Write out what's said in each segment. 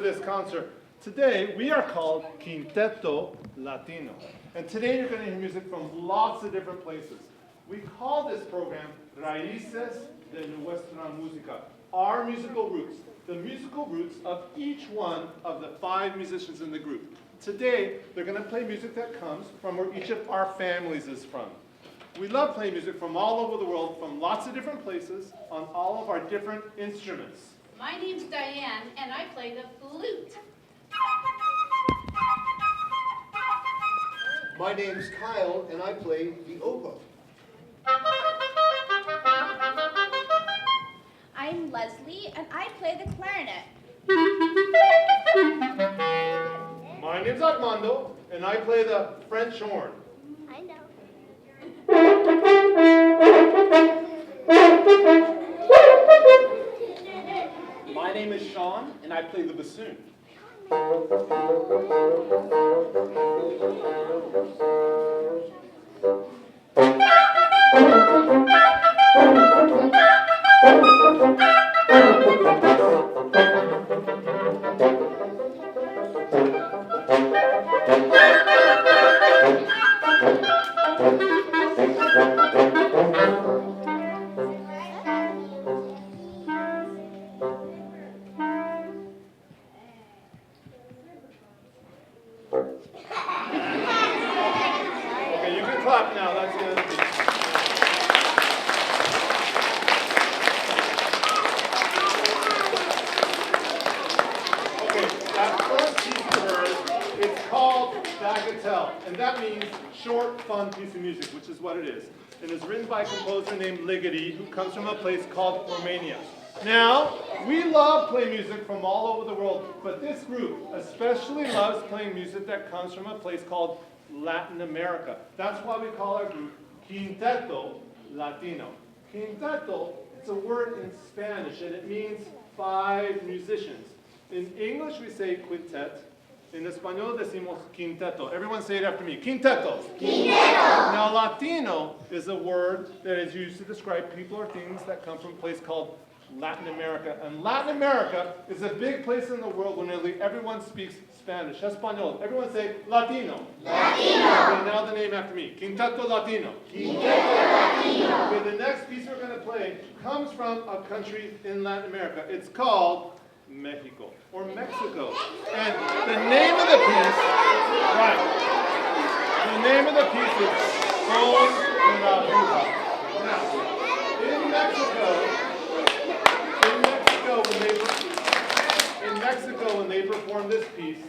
this concert. Today, we are called Quinteto Latino. And today you're going to hear music from lots of different places. We call this program Raices de Nuestra Música, our musical roots, the musical roots of each one of the 5 musicians in the group. Today, they're going to play music that comes from where each of our families is from. We love playing music from all over the world, from lots of different places, on all of our different instruments. My name's Diane, and I play the flute. My name's Kyle, and I play the oboe. I'm Leslie, and I play the clarinet. My name's Armando, and I play the French horn. I know. My name is Sean, and I play the bassoon. Okay, you can clap now. That's good. Okay, that first piece you heard, it's called bagatelle, and that means short, fun piece of music, which is what it is. And it's written by a composer named Ligeti, who comes from a place called Romania. Now, we love playing music from all over the world, but this group especially loves playing music that comes from a place called Latin America. That's why we call our group Quinteto Latino. Quinteto, it's a word in Spanish, and it means 5 musicians. In English, we say quintet. In Espanol, decimos quinteto. Everyone say it after me. Quinteto. Quinteto. Now, Latino is a word that is used to describe people or things that come from a place called Latin America. And Latin America is a big place in the world where nearly everyone speaks Spanish. Espanol. Everyone say Latino. Latino. Okay, now the name after me. Quinteto Latino. Quinteto Latino. Okay, the next piece we're going to play comes from a country in Latin America. It's called Mexico, or Mexico. And the name of the piece, right, the name of the piece is Son de la Bruja. Now, in Mexico, when they perform this piece,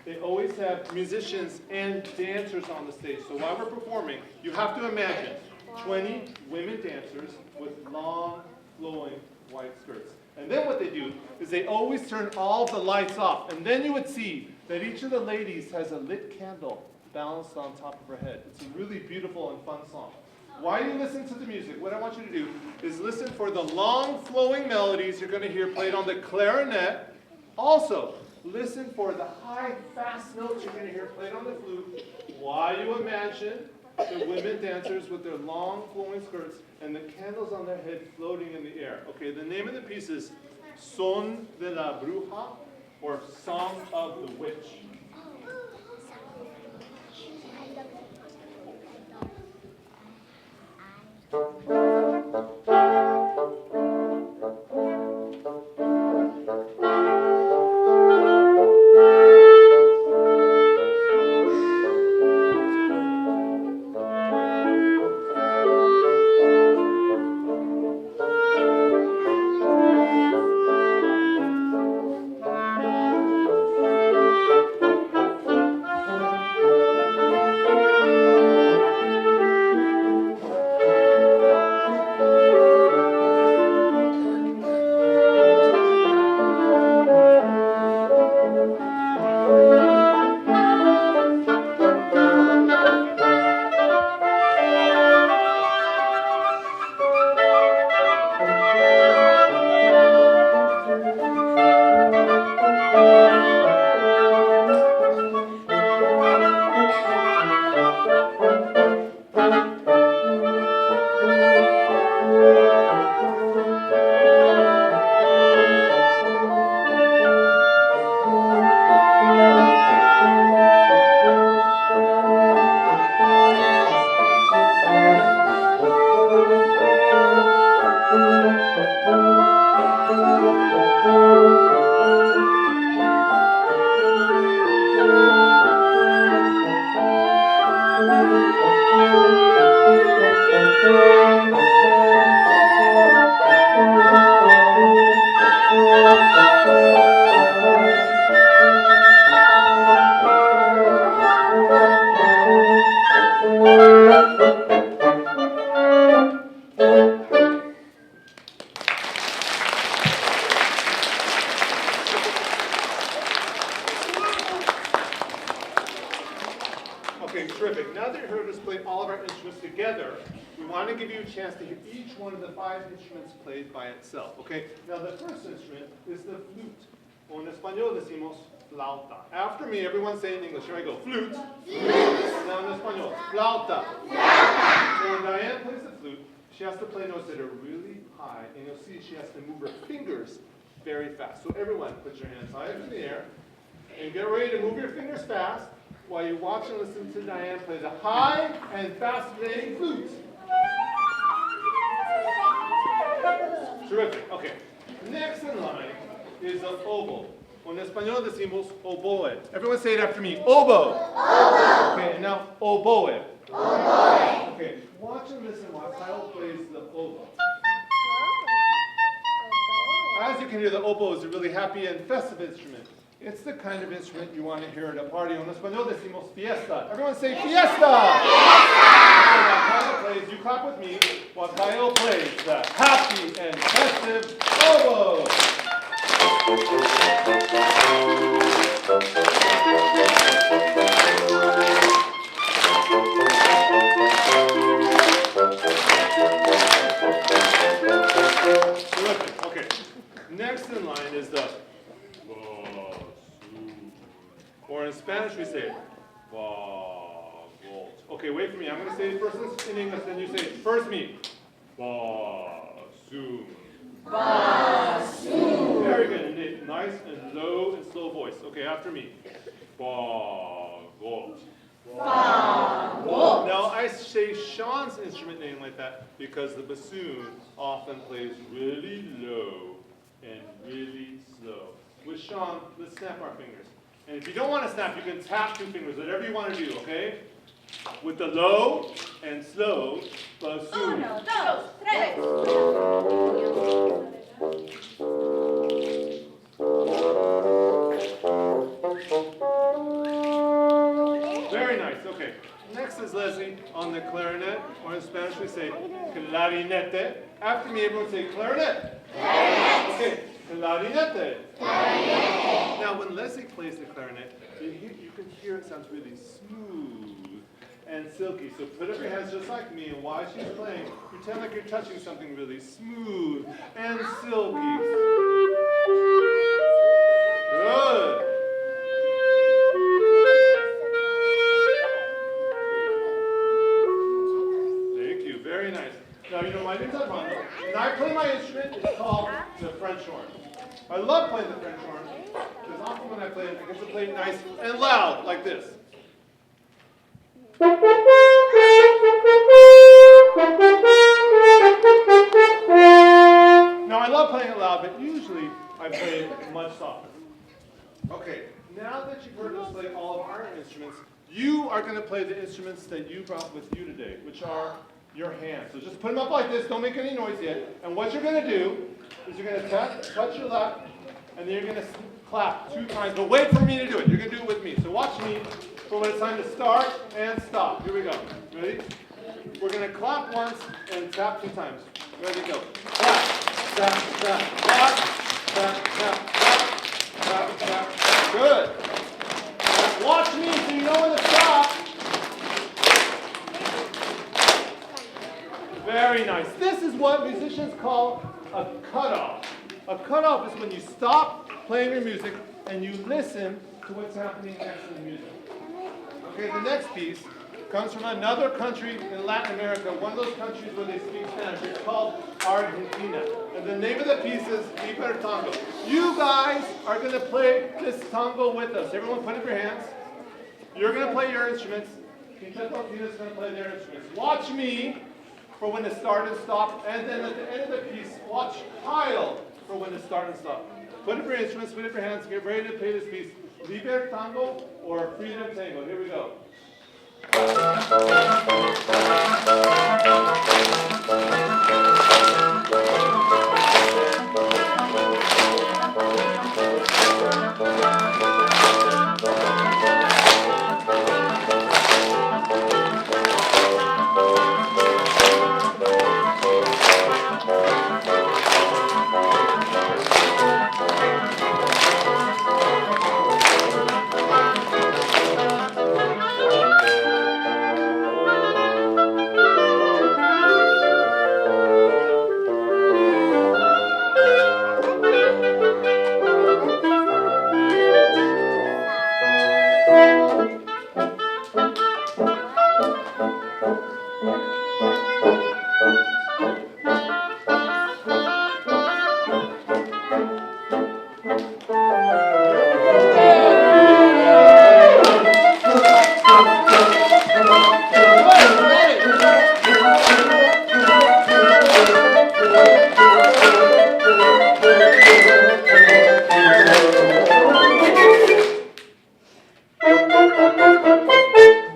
they always have musicians and dancers on the stage. So while we're performing, you have to imagine 20 women dancers with long, flowing white skirts. And then what they do is they always turn all of the lights off. And then you would see that each of the ladies has a lit candle balanced on top of her head. It's a really beautiful and fun song. While you listen to the music, what I want you to do is listen for the long flowing melodies you're going to hear played on the clarinet. Also, listen for the high, fast notes you're going to hear played on the flute while you imagine the women dancers with their long flowing skirts and the candles on their head floating in the air. Okay, the name of the piece is Son de la Bruja, or Song of the Witch. Okay, terrific. Now that you heard us play all of our instruments together, we want to give you a chance to hear each one of the 5 instruments played by itself. Okay, now the first instrument is the flute. O en español decimos flauta. After me, everyone say in English. Here I go. Flute. Flute. Now in español. Flauta. Flauta. So when Diane plays the flute, she has to play notes that are really high, and you'll see she has to move her fingers very fast. So everyone, put your hands high up in the air, and get ready to move your fingers fast while you watch and listen to Diane play the high and fast-playing flute. Terrific. Okay. Next in line is the oboe. En español decimos oboe. Everyone say it after me. Oboe. Oboe. Okay, and now oboe. Oboe. Okay, watch and listen while Kyle plays the oboe. As you can hear, the oboe is a really happy and festive instrument. It's the kind of instrument you want to hear at a party. En español decimos fiesta. Everyone say fiesta! Fiesta! While Kyle plays, you clap with me while Kyle plays the happy and festive oboe. Terrific. Okay. Next in line is the bassoon. Or in Spanish we say bagolt. Okay, wait for me. I'm going to say it first in English, then you say it. First me. Bassoon. Bassoon. Very good. And nice and low and slow voice. Okay, after me. Bagolt. Bagolt. Now I say Sean's instrument name like that because the bassoon often plays really low and really slow. With Sean, let's snap our fingers. And if you don't want to snap, you can tap 2 fingers, whatever you want to do, okay? With the low and slow bassoon. 1, 2, 3. Very nice, okay. Next is Leslie on the clarinet, or in Spanish we say clarinete. After me, everyone say clarinet. Clarinet. Okay, clarinete. Clarinet. Now, when Leslie plays the clarinet, you can hear it sounds really smooth and silky. So put up your hands just like me, and while she's playing, pretend like you're touching something really smooth and silky. Good. Thank you. Very nice. Now, you know, my name's Armando, and I play my instrument. It's called the French horn. I love playing the French horn, because often when I play it, I get to play it nice and loud, like this. Now, I love playing it loud, but usually I play it much softer. Okay, now that you've heard us play all of our instruments, you are going to play the instruments that you brought with you today, which are your hands. So just put them up like this, don't make any noise yet. And what you're going to do is you're going to touch your left, and then you're going to clap 2 times. But wait for me to do it. You're going to do it with me. So watch me for when it's time to start and stop. Here we go. Ready? We're going to clap once and tap 2 times. Ready, go. Clap, tap, tap, clap, tap, tap, clap, tap, tap. Good. Now watch me so you know when to stop. Very nice. This is what musicians call a cutoff. A cutoff is when you stop playing your music and you listen to what's happening next in the music. Okay, the next piece comes from another country in Latin America, one of those countries where they speak Spanish. It's called Argentina. And the name of the piece is Liber Tango. You guys are going to play this tango with us. Everyone put up your hands. You're going to play your instruments. Quinteto Latino is going to play their instruments. Watch me for when to start and stop. And then at the end of the piece, watch Kyle for for when to start and stop. Put up your instruments, put up your hands, get ready to play this piece. Liber Tango or Freedom Tango. Here we go.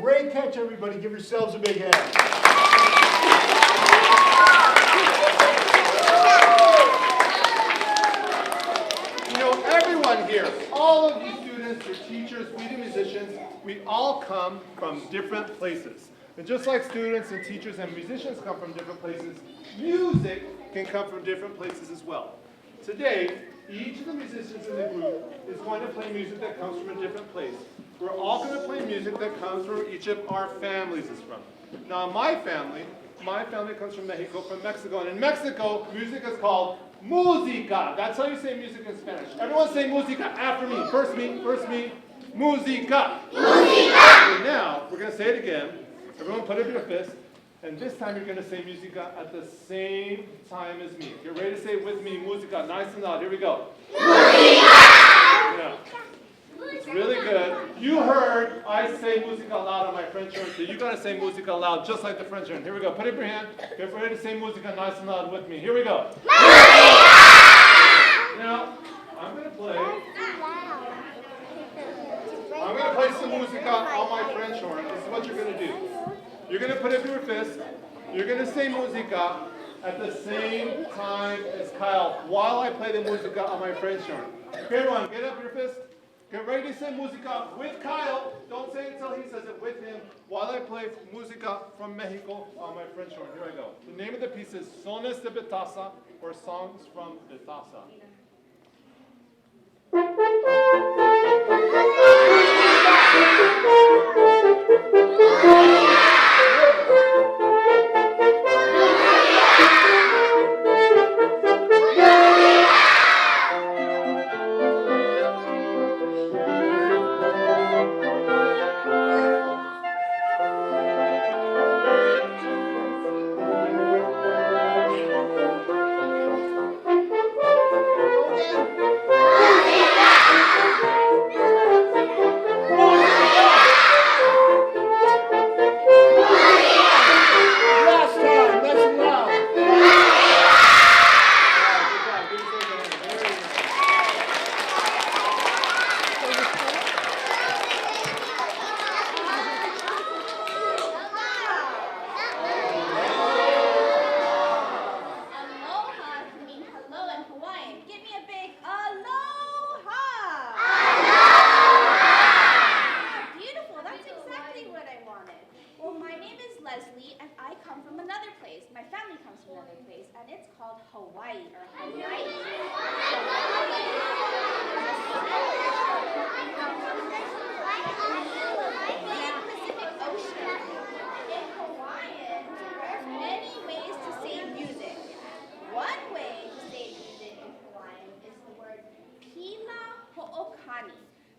Great catch, everybody. Give yourselves a big hand. You know, everyone here, all of you students, your teachers, we the musicians, we all come from different places. And just like students and teachers and musicians come from different places, music can come from different places as well. Today, each of the musicians in the group is going to play music that comes from a different place. We're all going to play music that comes from each of our families is from. Now, my family comes from Mexico, and in Mexico, music is called Música. That's how you say music in Spanish. Everyone say Música after me. First me. Música. Okay, now, we're going to say it again. Everyone put up your fist. And this time you're going to say Música at the same time as me. If you're ready to say it with me, Música, nice and loud. Here we go. Música! Yeah. It's really good. You heard I say Música loud on my French horn, so you got to say Música loud just like the French horn. Here we go. Put up your hand. Get ready to say Música nice and loud with me. Here we go. Now, I'm going to play some Música on my French horn. This is what you're going to do. You're going to put up your fist. You're going to say Música at the same time as Kyle while I play the Música on my French horn. Okay, everyone, get up your fist. Get ready to say Música with Kyle. Don't say it until he says it with him while I play Música from Mexico on my French horn. Here I go. The name of the piece is Sones de Betasa, or Songs from Betasa.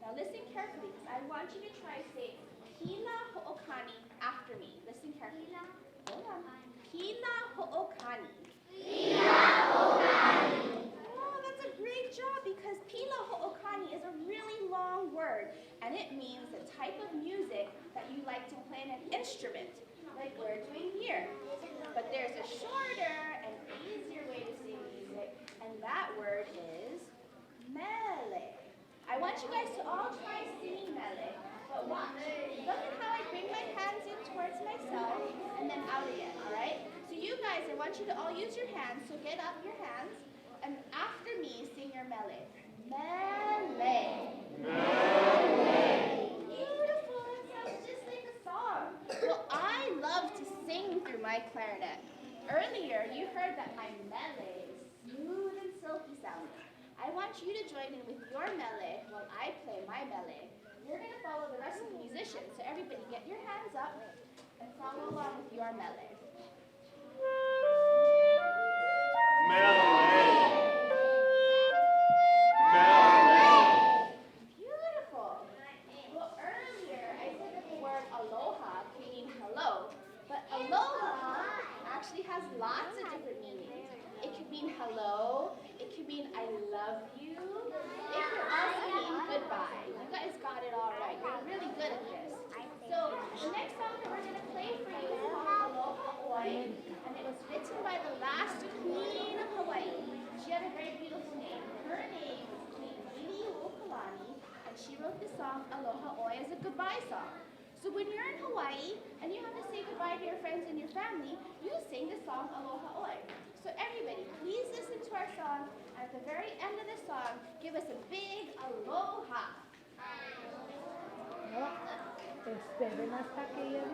Now listen carefully, because I want you to try to say Hila Ho'okani after me. Listen carefully. Hold on. Hila Ho'okani. Hila Ho'okani. Oh, that's a great job, because Hila Ho'okani is a really long word, and it means the type of music that you like to play on an instrument, like we're doing here. But there's a shorter and easier way to say music, and that word you guys to all try singing mele. But watch. Look at how I bring my hands in towards myself and then out again, all right? So you guys, I want you to all use your hands. So get up your hands. And after me, sing your mele. Mele. Mele. Beautiful. It sounds just like a song. Well, I love to sing through my clarinet. Earlier, you heard that my mele is smooth and silky sounding. I want you to join in with your mele while I play my mele. You're going to follow the rest of the musicians. So everybody get your hands up and follow along with your mele. Beautiful. Well, earlier I said that the word aloha can mean hello, but aloha actually has lots of different meanings. It could mean hello, it could mean I love you, it could also mean goodbye. You guys got it all right. You're really good at this. So the next song that we're going to play for you is called Aloha Oe, and it was written by the last queen of Hawaii. She had a very beautiful name. Her name was Queen Liliuokalani, and she wrote the song Aloha Oe as a goodbye song. So when you're in Hawaii and you have to say goodbye to your friends and your family, you sing the song Aloha Oe. So everybody, please listen to our song. At the very end of the song, give us a big aloha. Esperen hasta que llegue.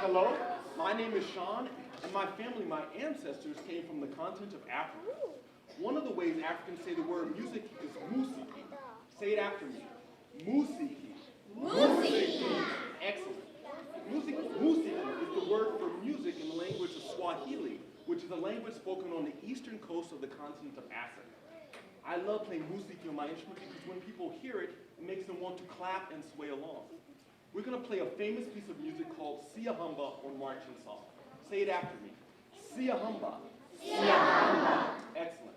Hello, my name is Sean, and my family, my ancestors, came from the continent of Africa. One of the ways Africans say the word music is musiki. Say it after me. Musiki. Musiki. Excellent. Musiki is the word for music in the language of Swahili, which is a language spoken on the eastern coast of the continent of Africa. I love playing musiki on my instrument because when people hear it, it makes them want to clap and sway along. We're going to play a famous piece of music called Siahamba or Marching Song. Say it after me. Siahamba. Siahamba. Excellent.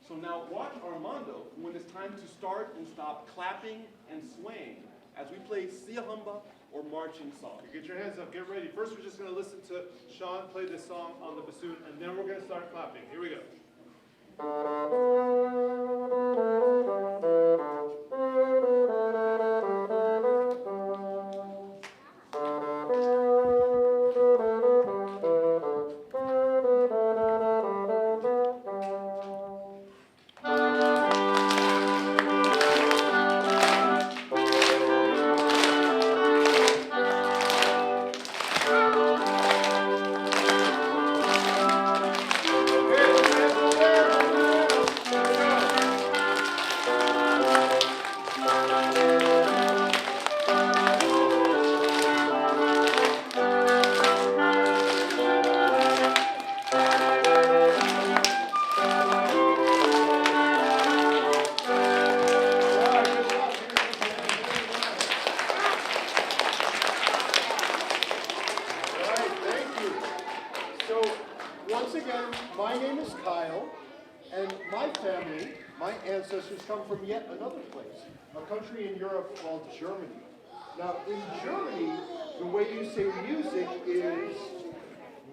So now watch Armando when it's time to start and stop clapping and swaying as we play Siahamba or Marching Song. Get your hands up, get ready. First we're just going to listen to Sean play this song on the bassoon, and then we're going to start clapping. Here we go. Ancestors come from yet another place, a country in Europe called Germany. Now, in Germany, the way you say music is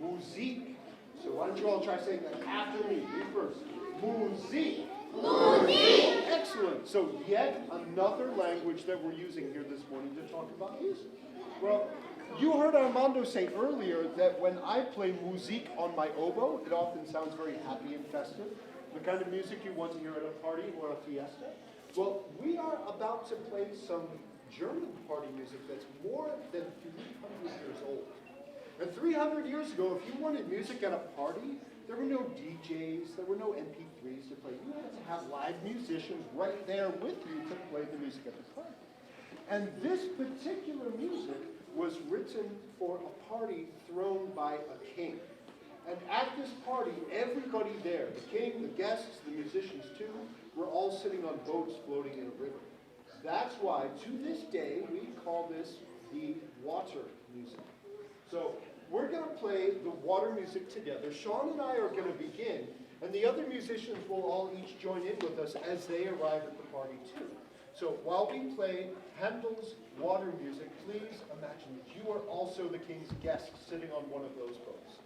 Musik. So why don't you all try saying that after me? Me first. Musik. Musik. Excellent. So yet another language that we're using here this morning to talk about music. Well, you heard Armando say earlier that when I play music on my oboe, it often sounds very happy and festive. The kind of music you want to hear at a party or a fiesta. Well, we are about to play some German party music that's more than 300 years old. And 300 years ago, if you wanted music at a party, There were no DJs, there were no MP3s to play. You had to have live musicians right there with you to play the music at the time. And this particular music was written for a party thrown by a king. And at this party, everybody there, the king, the guests, the musicians too, were all sitting on boats floating in a river. That's why, to this day, we call this the water music. So we're going to play the water music together. Sean and I are going to begin, and the other musicians will all each join in with us as they arrive at the party too. So while we play Handel's water music, please imagine that you are also the king's guest sitting on one of those boats.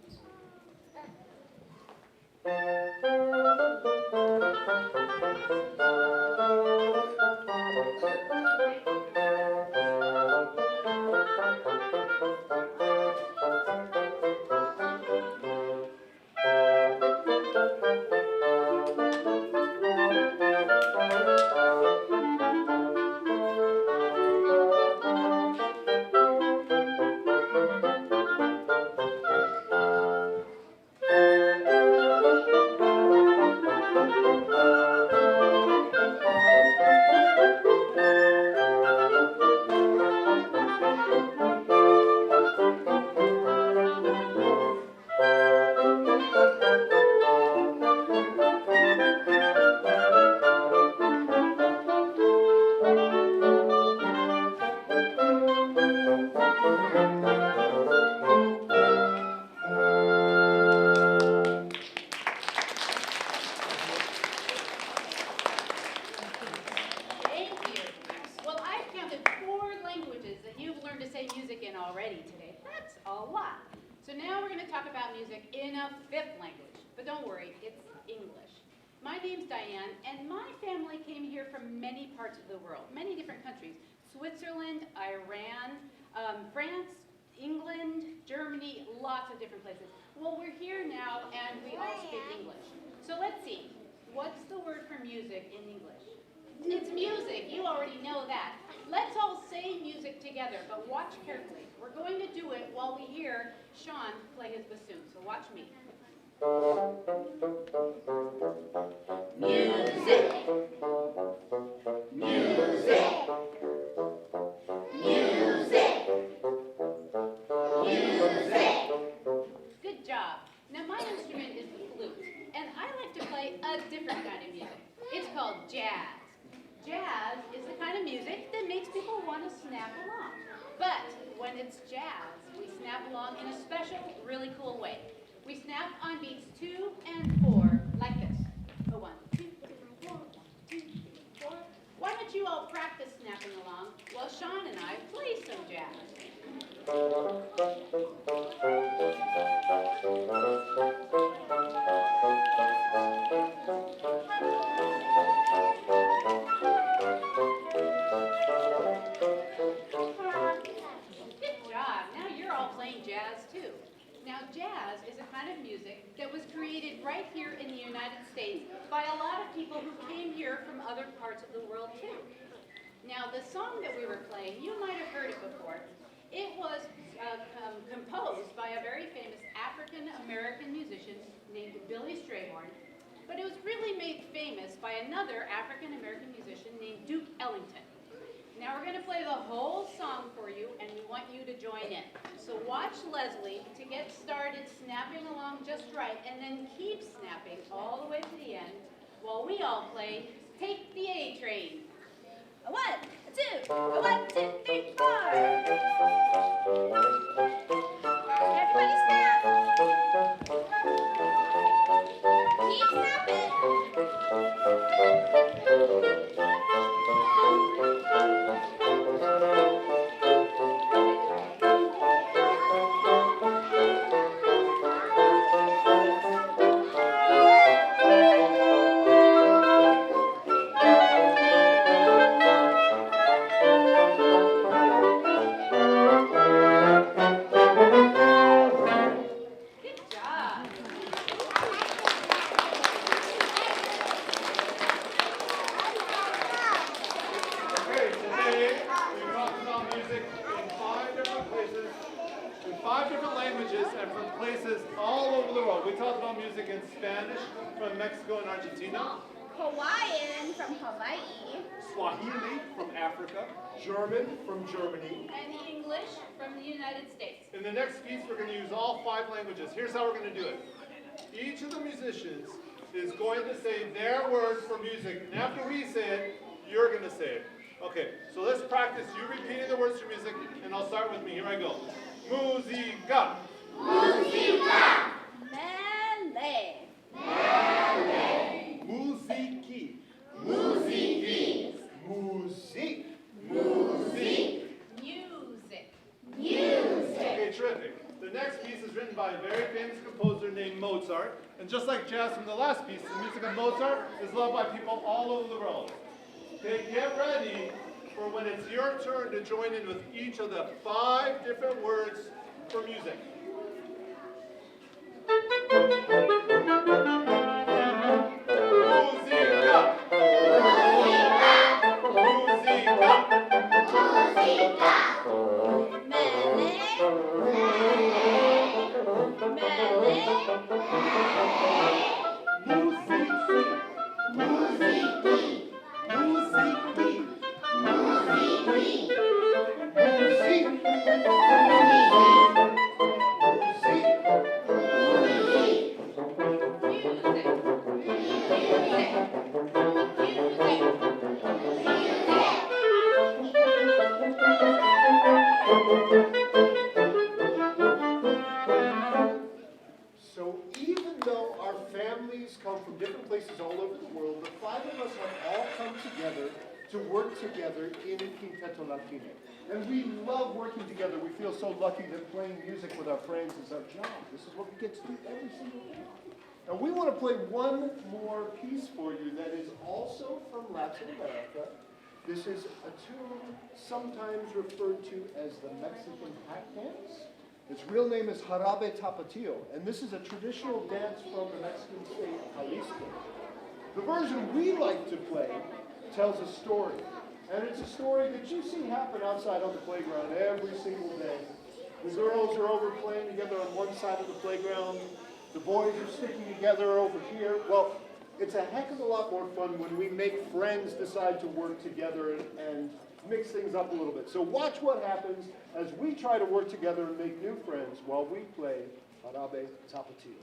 Switzerland, Iran, France, England, Germany, lots of different places. Well, we're here now and we all speak English. So let's see, what's the word for music in English? It's music, you already know that. Let's all say music together, but watch carefully. We're going to do it while we hear Sean play his bassoon, so watch me. Music. Music. Music. Music. Good job. Now my instrument is the flute, and I like to play a different kind of music. It's called jazz. Jazz is the kind of music that makes people want to snap along. But when it's jazz, we snap along in a special, really cool way. We snap on beats 2 and 4 like this. A 1, 2, 1, 2, 4. Why don't you all practice snapping along while Sean and I play some jazz? Good job. Now you're all playing jazz too. Now jazz is a kind of music that was created right here in the United States by a lot of people who came here from other parts of the world too. Now the song that we were playing, you might have heard it before. It was composed by a very famous African-American musician named Billy Strayhorn, but it was really made famous by another African-American musician named Duke Ellington. Now we're going to play the whole song for you, and we want you to join in. So watch Leslie to get started snapping along just right, and then keep snapping all the way to the end while we all play Take the A Train. A 1, a 2, a 1, 2, 3, 4. Everybody snap. Keep snapping. Good job. We talked about music in Spanish from Mexico and Argentina. Hawaiian from Hawaii. Swahili from Africa. German from Germany. And English from the United States. In the next piece, we're going to use all 5 languages. Here's how we're going to do it. Each of the musicians is going to say their words for music. And after we say it, you're going to say it. Okay, so let's practice you repeating the words for music, and I'll start with me. Here I go. Música. Música. Mele. Musiki. Musik. Musik. Music. Okay, terrific. The next piece is written by a very famous composer named Mozart. And just like jazz from the last piece, the music of Mozart is loved by people all over the world. Okay, get ready for when it's your turn to join in with each of the 5 different words for music. Música. So even though our families come from different places all over the world, the 5 of us have all come together to work together in Quinteto Latino. And we love working together. We feel so lucky that playing music with our friends is our job. This is what we get to do every single day. And we want to play one more piece for you that is also from Latin America. This is a tune sometimes referred to as the Mexican hack dance. Its real name is Jarabe Tapatio, and this is a traditional dance from the Mexican state of Jalisco. The version we like to play tells a story, and it's a story that you see happen outside on the playground every single day. The girls are over playing together on one side of the playground. The boys are sticking together over here. Well, it's a heck of a lot more fun when we make friends decide to work together and mix things up a little bit. So watch what happens as we try to work together and make new friends while we play Jarabe Tapatio.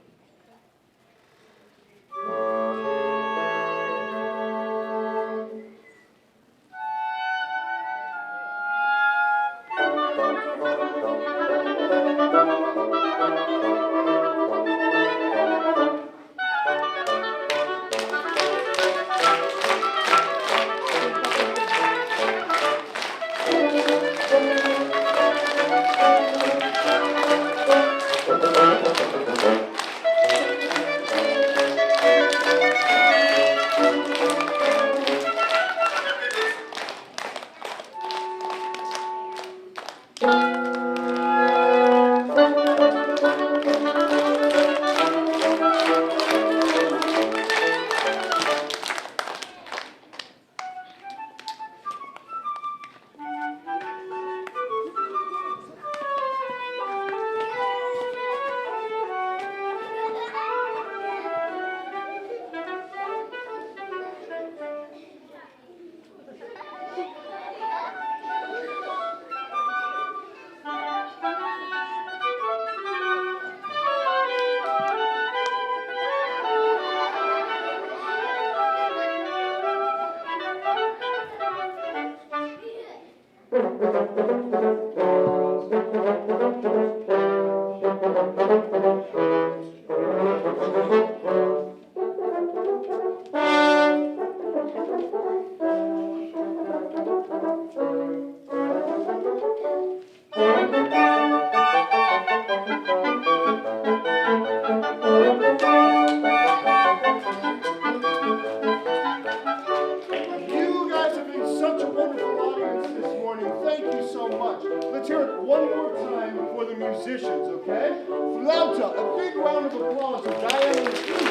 Musicians, okay? Flauta, a big round of applause for Diana.